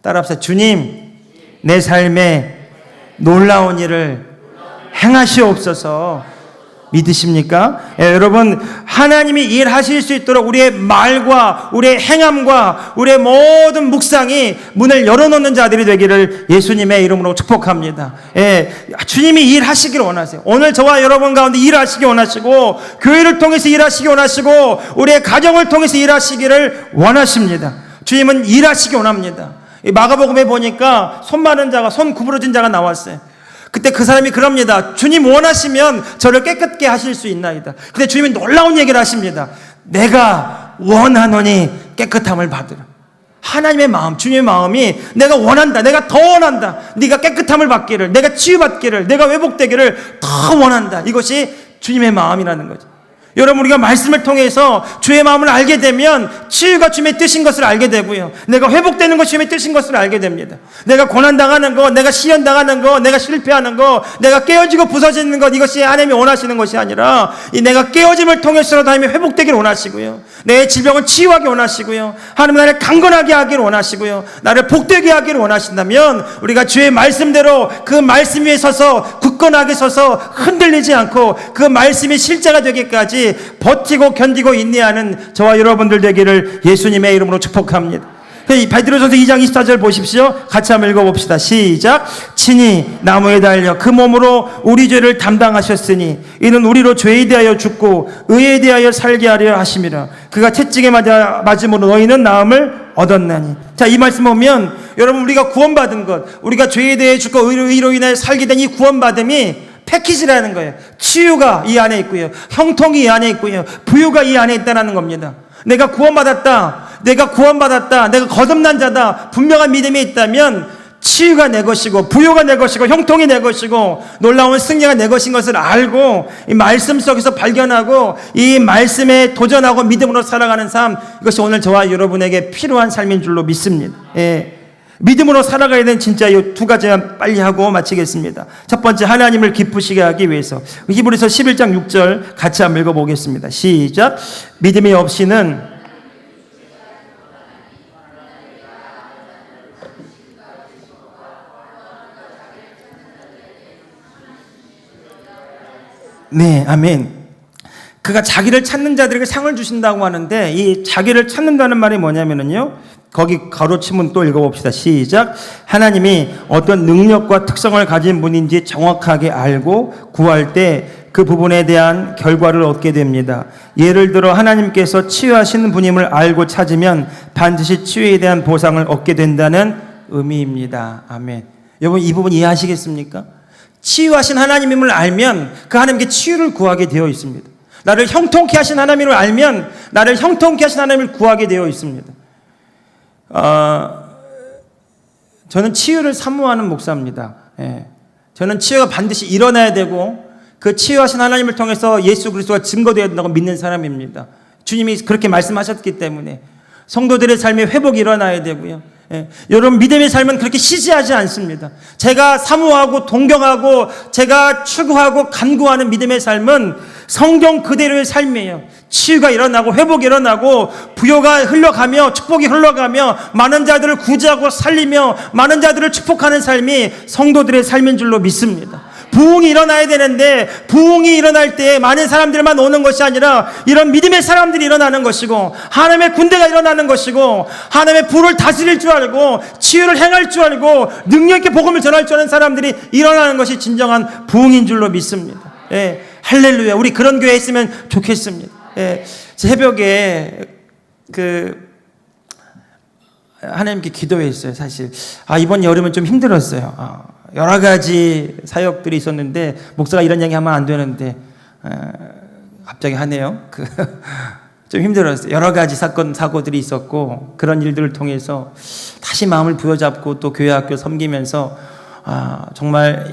Speaker 1: 따라합시다. 주님 내 삶에 놀라운 일을 행하시옵소서. 믿으십니까? 예, 여러분 하나님이 일하실 수 있도록 우리의 말과 우리의 행함과 우리의 모든 묵상이 문을 열어놓는 자들이 되기를 예수님의 이름으로 축복합니다. 예, 주님이 일하시기를 원하세요. 오늘 저와 여러분 가운데 일하시기 원하시고 교회를 통해서 일하시기 원하시고 우리의 가정을 통해서 일하시기를 원하십니다. 주님은 일하시기 원합니다. 마가복음에 보니까 손 마른 자가 손 구부러진 자가 나왔어요. 그때 그 사람이 그럽니다. 주님 원하시면 저를 깨끗게 하실 수 있나이다. 근데 주님이 놀라운 얘기를 하십니다. 내가 원하노니 깨끗함을 받으라. 하나님의 마음, 주님의 마음이 내가 원한다. 내가 더 원한다. 네가 깨끗함을 받기를, 내가 치유받기를, 내가 회복되기를 더 원한다. 이것이 주님의 마음이라는 거죠. 여러분 우리가 말씀을 통해서 주의 마음을 알게 되면 치유가 주님의 뜻인 것을 알게 되고요. 내가 회복되는 것이 주님의 뜻인 것을 알게 됩니다. 내가 고난당하는 것, 내가 시련당하는 것, 내가 실패하는 것, 내가 깨어지고 부서지는 것 이것이 하나님이 원하시는 것이 아니라 이 내가 깨어짐을 통해서라도 하나님이 회복되기를 원하시고요. 내 질병을 치유하기 원하시고요. 하나님 나를 강건하게 하기를 원하시고요. 나를 복되게 하기를 원하신다면 우리가 주의 말씀대로 그 말씀 위에 서서 굳건하게 서서 흔들리지 않고 그 말씀이 실제가 되기까지 때까지 버티고 견디고 인내하는 저와 여러분들 되기를 예수님의 이름으로 축복합니다. 베드로전서 2장 24절 보십시오. 같이 한번 읽어봅시다. 시작. 친히 나무에 달려 그 몸으로 우리 죄를 담당하셨으니 이는 우리로 죄에 대하여 죽고 의에 대하여 살게 하려 하심이라. 그가 채찍에 맞음으로 너희는 나음을 얻었나니. 자, 이 말씀 보면 여러분, 우리가 구원받은 것, 우리가 죄에 대해 죽고 의로 인하여 살게 된 이 구원받음이 패키지라는 거예요. 치유가 이 안에 있고요, 형통이 이 안에 있고요, 부유가 이 안에 있다는 겁니다. 내가 구원받았다, 내가 거듭난 자다, 분명한 믿음이 있다면 치유가 내 것이고 부유가 내 것이고 형통이 내 것이고 놀라운 승리가 내 것인 것을 알고 이 말씀 속에서 발견하고 이 말씀에 도전하고 믿음으로 살아가는 삶, 이것이 오늘 저와 여러분에게 필요한 삶인 줄로 믿습니다. 믿음으로 살아가야 되는 진짜 이 두 가지만 빨리 하고 마치겠습니다. 첫 번째, 하나님을 기쁘시게 하기 위해서 히브리서 11장 6절 같이 한번 읽어보겠습니다. 시작. 믿음이 없이는 네, 아멘. 그가 자기를 찾는 자들에게 상을 주신다고 하는데, 이 자기를 찾는다는 말이 뭐냐면요, 거기 가로치면 또 읽어봅시다. 시작. 하나님이 어떤 능력과 특성을 가진 분인지 정확하게 알고 구할 때 그 부분에 대한 결과를 얻게 됩니다. 예를 들어 하나님께서 치유하시는 분임을 알고 찾으면 반드시 치유에 대한 보상을 얻게 된다는 의미입니다. 아멘. 여러분, 이 부분 이해하시겠습니까? 치유하신 하나님임을 알면 그 하나님께 치유를 구하게 되어 있습니다. 나를 형통케 하신 하나님을 알면 나를 형통케 하신 하나님을 구하게 되어 있습니다. 저는 치유를 사모하는 목사입니다. 저는 치유가 반드시 일어나야 되고 그 치유하신 하나님을 통해서 예수 그리스도가 증거되어야 된다고 믿는 사람입니다. 주님이 그렇게 말씀하셨기 때문에 성도들의 삶에 회복이 일어나야 되고요. 여러분, 믿음의 삶은 그렇게 시시하지 않습니다. 제가 사모하고 동경하고 제가 추구하고 간구하는 믿음의 삶은 성경 그대로의 삶이에요. 치유가 일어나고 회복이 일어나고 부요가 흘러가며 축복이 흘러가며 많은 자들을 구제하고 살리며 많은 자들을 축복하는 삶이 성도들의 삶인 줄로 믿습니다. 부흥이 일어나야 되는데 부흥이 일어날 때 많은 사람들만 오는 것이 아니라 이런 믿음의 사람들이 일어나는 것이고 하나님의 군대가 일어나는 것이고 하나님의 불을 다스릴 줄 알고 치유를 행할 줄 알고 능력 있게 복음을 전할 줄 아는 사람들이 일어나는 것이 진정한 부흥인 줄로 믿습니다. 할렐루야. 우리 그런 교회 있으면 좋겠습니다. 새벽에 하나님께 기도했어요. 사실 이번 여름은 좀 힘들었어요. 여러 가지 사역들이 있었는데 목사가 이런 얘기 하면 안 되는데 갑자기 하네요. 좀 힘들었어요. 여러 가지 사고들이 있었고 그런 일들을 통해서 다시 마음을 부여잡고 또 교회 학교 섬기면서 정말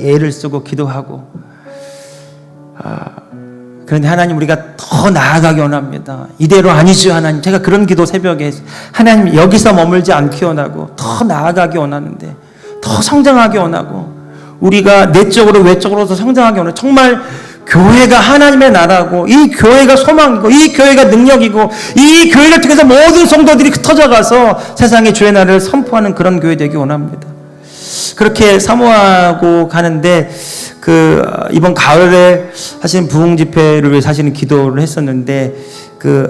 Speaker 1: 애를 쓰고 기도하고 그런데 하나님, 우리가 더 나아가기 원합니다. 이대로 아니죠 하나님. 제가 그런 기도 새벽에 했어요. 하나님, 여기서 머물지 않기 원하고 더 나아가기 원하는데 더 성장하기 원하고 우리가 내적으로 외적으로 더 성장하기 원하고 정말 교회가 하나님의 나라고 이 교회가 소망이고 이 교회가 능력이고 이 교회를 통해서 모든 성도들이 흩어져가서 세상의 주의 나라를 선포하는 그런 교회 되기 원합니다. 그렇게 사모하고 가는데 이번 가을에 하신 부흥 집회를 위해 사실은 기도를 했었는데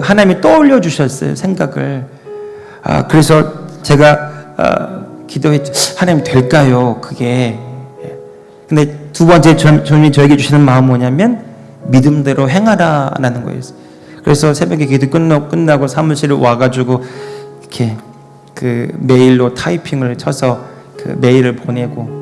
Speaker 1: 하나님이 떠올려 주셨어요, 생각을. 그래서 제가 기도했죠. 하나님, 될까요? 그게. 근데 두 번째 주님이 저에게 주시는 마음은 뭐냐면 믿음대로 행하라라는 거예요. 그래서 새벽에 기도 끝나고 사무실에 와가지고 이렇게 메일로 타이핑을 쳐서 메일을 보내고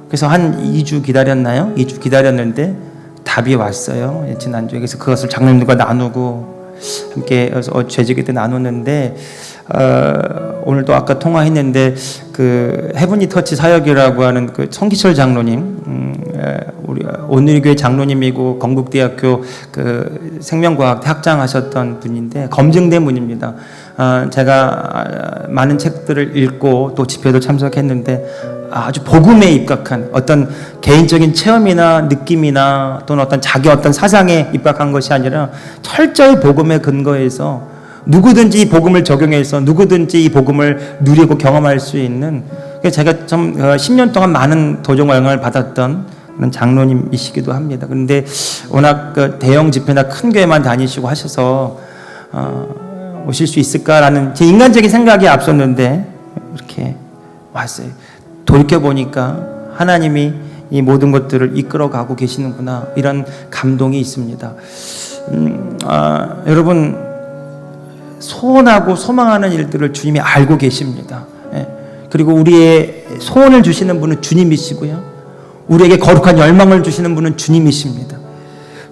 Speaker 1: 그래서 한 2주 기다렸나요? 2주 기다렸는데 답이 왔어요. 지난주에. 그래서 그것을 장로님들과 나누고 함께 재직회 때 나눴는데 오늘도 아까 통화했는데 헤븐리 터치 사역이라고 하는 성기철 장로님, 우리 온누리교회 장로님이고 건국대학교 생명과학 학장 하셨던 분인데 검증된 분입니다. 제가 많은 책들을 읽고 또 집회도 참석했는데 아주 복음에 입각한 어떤 개인적인 체험이나 느낌이나 또는 어떤 자기 어떤 사상에 입각한 것이 아니라 철저히 복음에 근거해서 누구든지 이 복음을 적용해서 누구든지 이 복음을 누리고 경험할 수 있는, 제가 좀 10년 동안 많은 도전과 영향을 받았던 그런 장로님이시기도 합니다. 그런데 워낙 그 대형 집회나 큰 교회만 다니시고 하셔서 오실 수 있을까라는 제 인간적인 생각이 앞섰는데 이렇게 왔어요. 돌이켜보니까 하나님이 이 모든 것들을 이끌어가고 계시는구나, 이런 감동이 있습니다. 여러분, 소원하고 소망하는 일들을 주님이 알고 계십니다. 그리고 우리의 소원을 주시는 분은 주님이시고요, 우리에게 거룩한 열망을 주시는 분은 주님이십니다.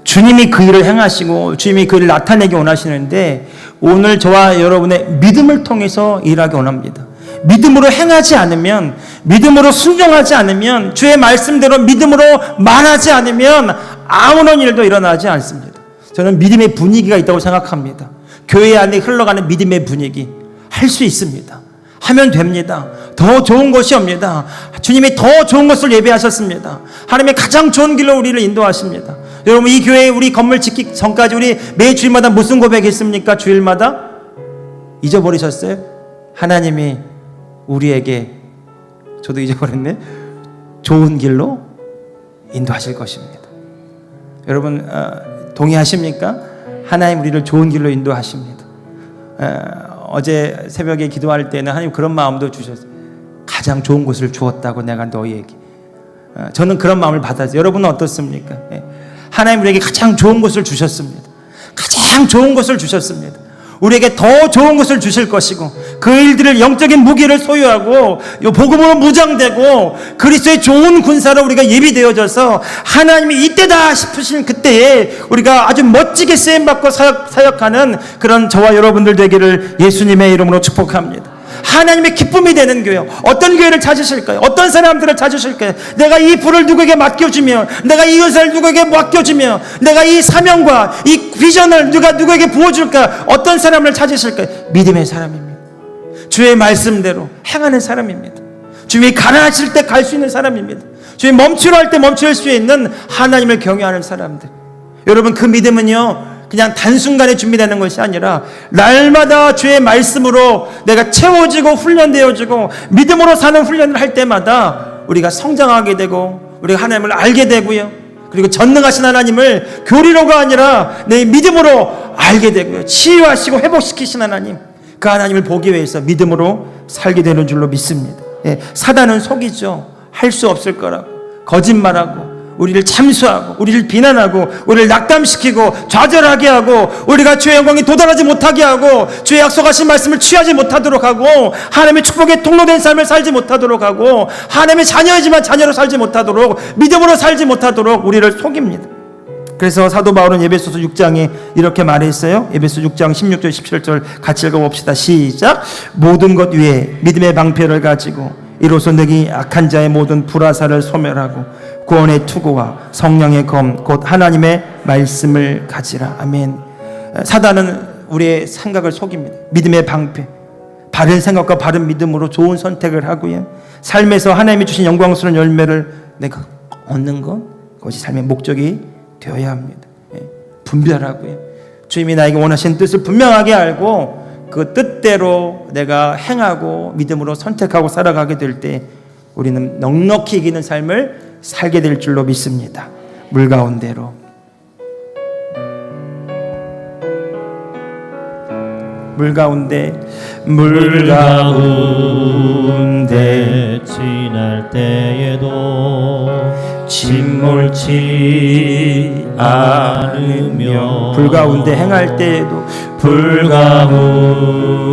Speaker 1: 주님이 그 일을 행하시고 주님이 그 일을 나타내기 원하시는데, 오늘 저와 여러분의 믿음을 통해서 일하기 원합니다. 믿음으로 행하지 않으면, 믿음으로 순종하지 않으면, 주의 말씀대로 믿음으로 말하지 않으면 아무런 일도 일어나지 않습니다. 저는 믿음의 분위기가 있다고 생각합니다. 교회 안에 흘러가는 믿음의 분위기, 할 수 있습니다. 하면 됩니다. 더 좋은 것이 옵니다. 주님이 더 좋은 것을 예배하셨습니다. 하나님의 가장 좋은 길로 우리를 인도하십니다. 여러분, 이 교회 우리 건물 짓기 전까지 우리 매 주일마다 무슨 고백했습니까? 주일마다 잊어버리셨어요? 하나님이 우리에게, 저도 잊어버렸네, 좋은 길로 인도하실 것입니다. 여러분, 동의하십니까? 하나님 우리를 좋은 길로 인도하십니다. 어제 새벽에 기도할 때는 하나님 그런 마음도 주셨어요. 가장 좋은 곳을 주었다고 내가 너희에게. 저는 그런 마음을 받았어요. 여러분은 어떻습니까? 하나님 우리에게 가장 좋은 것을 주셨습니다. 가장 좋은 것을 주셨습니다. 우리에게 더 좋은 것을 주실 것이고, 그 일들을 영적인 무기를 소유하고 복음으로 무장되고 그리스도의 좋은 군사로 우리가 예비되어져서 하나님이 이때다 싶으신 그때에 우리가 아주 멋지게 쓰임받고 사역하는 그런 저와 여러분들 되기를 예수님의 이름으로 축복합니다. 하나님의 기쁨이 되는 교회, 어떤 교회를 찾으실까요? 어떤 사람들을 찾으실까요? 내가 이 불을 누구에게 맡겨주며, 내가 이 은사를 누구에게 맡겨주며, 내가 이 사명과 이 비전을 누구에게 부어줄까? 어떤 사람을 찾으실까요? 믿음의 사람입니다. 주의 말씀대로 행하는 사람입니다. 주님이 가라하실 때 갈 수 있는 사람입니다. 주님이 멈추라 할 때 멈출 수 있는 하나님을 경외하는 사람들. 여러분, 그 믿음은요, 그냥 단순간에 준비되는 것이 아니라 날마다 주의 말씀으로 내가 채워지고 훈련되어지고 믿음으로 사는 훈련을 할 때마다 우리가 성장하게 되고, 우리가 하나님을 알게 되고요, 그리고 전능하신 하나님을 교리로가 아니라 내 믿음으로 알게 되고요, 치유하시고 회복시키신 하나님, 그 하나님을 보기 위해서 믿음으로 살게 되는 줄로 믿습니다. 사단은 속이죠. 할 수 없을 거라고 거짓말하고 우리를 참수하고 우리를 비난하고 우리를 낙담시키고 좌절하게 하고 우리가 주의 영광에 도달하지 못하게 하고 주의 약속하신 말씀을 취하지 못하도록 하고 하나님의 축복에 통로된 삶을 살지 못하도록 하고 하나님의 자녀이지만 자녀로 살지 못하도록, 믿음으로 살지 못하도록 우리를 속입니다. 그래서 사도 바울은 에베소서 6장에 이렇게 말했어요. 에베소 6장 16절 17절 같이 읽어봅시다. 시작. 모든 것 위에 믿음의 방패를 가지고 이로써 너희 악한 자의 모든 불화살을 소멸하고 구원의 투구와 성령의 검 곧 하나님의 말씀을 가지라. 아멘. 사단은 우리의 생각을 속입니다. 믿음의 방패, 바른 생각과 바른 믿음으로 좋은 선택을 하고요, 삶에서 하나님이 주신 영광스러운 열매를 내가 얻는 것, 그것이 삶의 목적이 되어야 합니다. 분별하고요, 주님이 나에게 원하시는 뜻을 분명하게 알고 그 뜻대로 내가 행하고 믿음으로 선택하고 살아가게 될 때 우리는 넉넉히 이기는 삶을 살게 될 줄로 믿습니다. 물 가운데로. 물 가운데
Speaker 2: 지날 때에도 침몰치 않으며
Speaker 1: 불 가운데 행할 때에도
Speaker 2: 불 가운데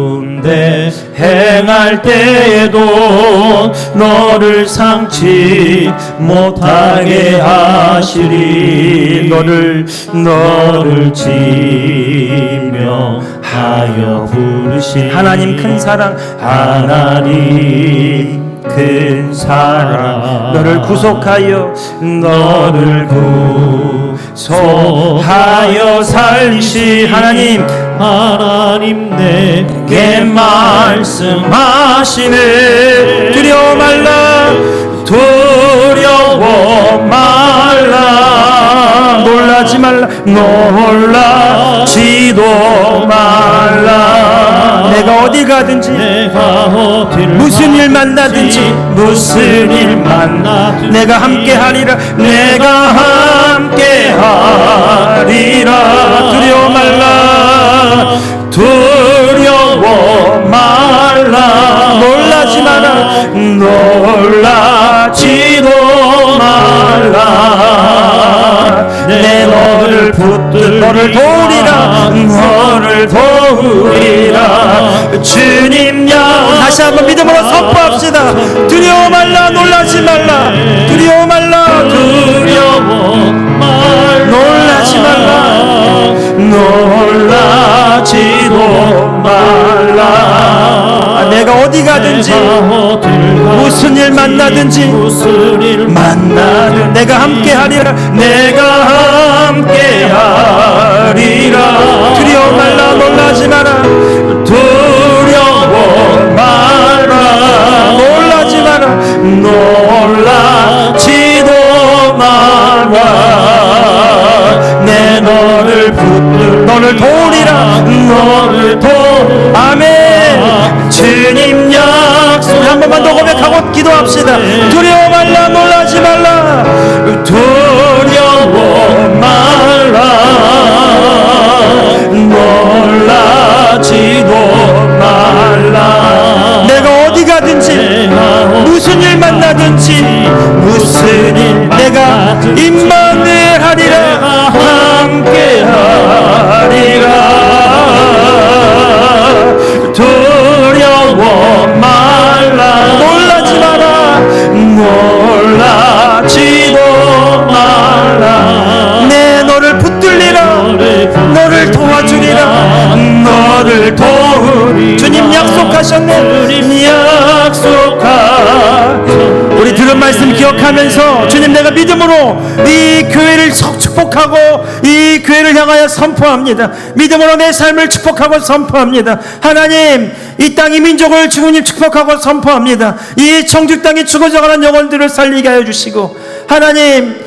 Speaker 2: 행할 때에도 너를 상치 못하게 하시리. 너를 지명하여 부르신
Speaker 1: 하나님 큰 사랑,
Speaker 2: 하나님 큰 사랑,
Speaker 1: 너를 구속하여 살리신 하나님
Speaker 2: 내게 말씀하시네.
Speaker 1: 두려워 말라 놀라지 말라 놀라지도 말라 내가 어디 가든지
Speaker 2: 내가 어딜
Speaker 1: 무슨 일 만나든지
Speaker 2: 무슨 일 만나든지
Speaker 1: 내가 함께 하리라
Speaker 2: 내가 함께 하리라. 두려워 말라 두려워 말라
Speaker 1: 놀라지 마라
Speaker 2: 놀라지도 말라. 내 너를 붙들
Speaker 1: 너를 도우리라
Speaker 2: 너를 도우리라. 주님 야
Speaker 1: 다시 한번 믿음으로 선포합시다. 두려워 말라 놀라지 말라 두려워 말라
Speaker 2: 두려워 말라
Speaker 1: 놀라지 말라
Speaker 2: 놀라지도 말라.
Speaker 1: 내가 어디 가든지 무슨 일 만나든지
Speaker 2: 무슨 일 만나든
Speaker 1: 내가 함께 하리라
Speaker 2: 내가 함께 하리라.
Speaker 1: 두려워 말라 놀라지 마라
Speaker 2: 두려워 말라
Speaker 1: 놀라지 마라
Speaker 2: 놀라지도 마라. 내 너를 붙들
Speaker 1: 너를 도우리라
Speaker 2: 너를
Speaker 1: 아멘.
Speaker 2: 주님 약속.
Speaker 1: 우리 한 번만 더 고백하고 기도합시다. 두려워 말라 놀라지 말라
Speaker 2: 두려워 말라 놀라지도 말라.
Speaker 1: 내가 어디 가든지 무슨 일 만나든지
Speaker 2: 무슨 일
Speaker 1: 내가 임마누엘 하리라
Speaker 2: 함께 하리라. 두려워 말라
Speaker 1: 놀라지 마라
Speaker 2: 놀라지도 말라.
Speaker 1: 내 너를 붙들리라 너를 도와주리라
Speaker 2: 너를 도우리라.
Speaker 1: 주님 약속하셨네
Speaker 2: 주님 약속하.
Speaker 1: 우리 들은 말씀 기억하면서 주님 내가 믿음으로 이 교회를 축복하고 이 교회를 향하여 선포합니다. 믿음으로 내 삶을 축복하고 선포합니다. 하나님 이 땅 이 민족을 주님 축복하고 선포합니다. 이 청주 땅에 죽어져가는 영혼들을 살리게 하여 주시고 하나님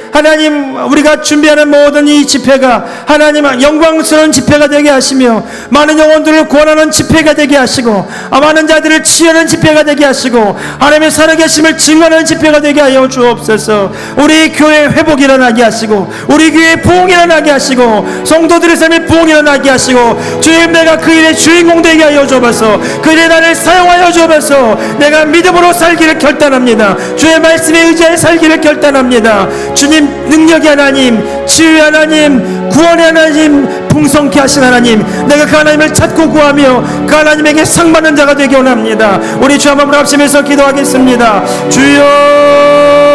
Speaker 1: 우리가 준비하는 모든 이 집회가 하나님 영광스러운 집회가 되게 하시며 많은 영혼들을 구원하는 집회가 되게 하시고 많은 자들을 치유하는 집회가 되게 하시고 하나님의 살아계심을 증거하는 집회가 되게 하여 주옵소서. 우리 교회 회복이 일어나게 하시고 우리 교회 부흥이 일어나게 하시고 성도들의 삶에 부흥이 일어나게 하시고 주님 내가 그 일의 주인공 되게 하여 주옵소서. 그 일에 나를 사용하여 주옵소서. 내가 믿음으로 살기를 결단합니다. 주의 말씀에 의지하여 살기를 결단합니다. 주님 능력의 하나님 치유의 하나님 구원의 하나님 풍성케 하신 하나님 내가 그 하나님을 찾고 구하며 그 하나님에게 상받는 자가 되기 원합니다. 우리 주 한번 합심해서 기도하겠습니다. 주여